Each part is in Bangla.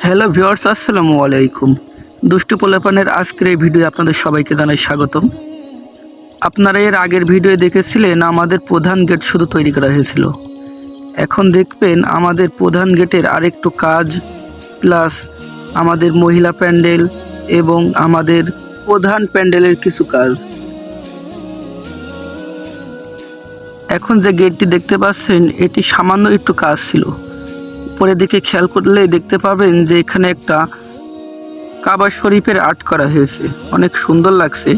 হ্যালো ভিউয়ার্স, আসসালামু আলাইকুম। দুষ্টু পোলাপানের আজকের এই ভিডিও আপনাদের সবাইকে জানাই স্বাগতম। আপনারা এর আগের ভিডিও দেখেছিলেন আমাদের প্রধান গেট শুধু তৈরি করা হয়েছিল। এখন দেখবেন আমাদের প্রধান গেটের আরেকটু কাজ, প্লাস আমাদের মহিলা প্যান্ডেল এবং আমাদের প্রধান প্যান্ডেলের কিছু কাজ। এখন যে গেটটি দেখতে পাচ্ছেন, এটি সামান্য একটু কাজ ছিল। পরে দিকে খেয়াল করলে দেখতে পাবেন যে এখানে একটা কাবা শরীফের আর্ট করা হয়েছে, অনেক সুন্দর লাগছে।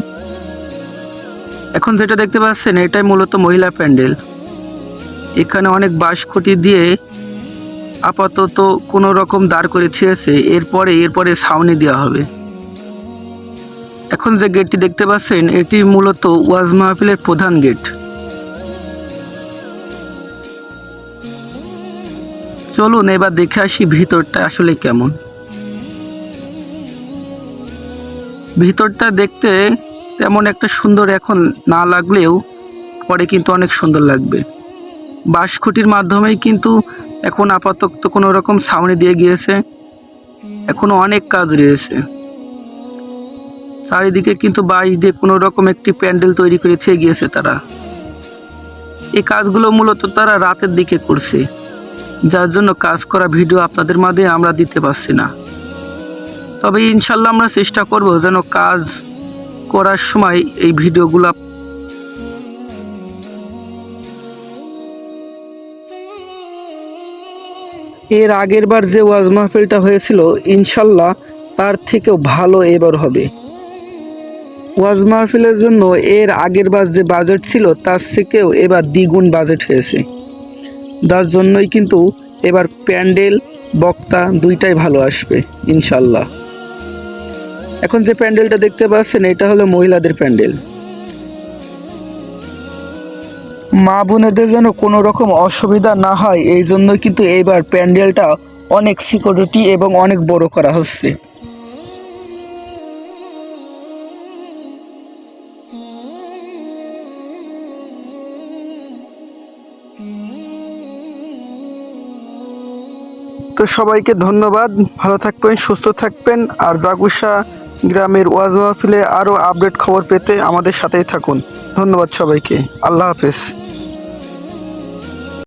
এখন যেটা দেখতে পাচ্ছেন এটাই মূলত মহিলা প্যান্ডেল। এখানে অনেক বাঁশখুঁটি দিয়ে আপাতত কোনো রকম দাঁড় করে ছিঁড়েছে, এরপরে ছাউনি দেওয়া হবে। এখন যে গেটটি দেখতে পাচ্ছেন এটি মূলত ওয়াজ মাহফিলের প্রধান গেট। চলুন এবার দেখে আসি ভিতরটা আসলে কেমন। ভিতরটা দেখতে তেমন একটা সুন্দর এখন না লাগলেও পরে কিন্তু অনেক সুন্দর লাগবে। বাঁশখুঁটির মাধ্যমেই কিন্তু এখন আপাতত কোনো রকম ছাউনি দিয়ে গিয়েছে, এখনো অনেক কাজ রয়েছে। চারিদিকে কিন্তু বাঁশ দিয়ে কোনো রকম একটি প্যান্ডেল তৈরি করে থেকে গিয়েছে তারা। এই কাজগুলো মূলত তারা রাতের দিকে করছে, যার জন্য কাজ করা ভিডিও আপনাদের মাঝে আমরা দিতে পারছি না। তবে ইনশাল্লাহ আমরা চেষ্টা করব যেন কাজ করার সময় এই ভিডিওগুলো এর আগের বার যে ওয়াজ মাহফিলটা হয়েছিল ইনশাল্লাহ তার থেকেও ভালো এবার হবে। ওয়াজ মাহফিলের জন্য এর আগের বার যে বাজেট ছিল তার থেকেও এবার দ্বিগুণ বাজেট হয়েছে, যার জন্যই কিন্তু এবার প্যান্ডেল বক্তা দুইটাই ভালো আসবে ইনশাল্লাহ। এখন যে প্যান্ডেলটা দেখতে পাচ্ছেন এটা হলো মহিলাদের প্যান্ডেল। মা বোনেদের যেন কোনো রকম অসুবিধা না হয় এই জন্যই কিন্তু এবার প্যান্ডেলটা অনেক সিকিউরিটি এবং অনেক বড় করা হচ্ছে। তো সবাইকে ধন্যবাদ, ভালো থাকবেন, সুস্থ থাকবেন। আর জাগুসা গ্রামের ওয়াজ মাহফিলে আরও আপডেট খবর পেতে আমাদের সাথেই থাকুন। ধন্যবাদ সবাইকে, আল্লাহ হাফেজ।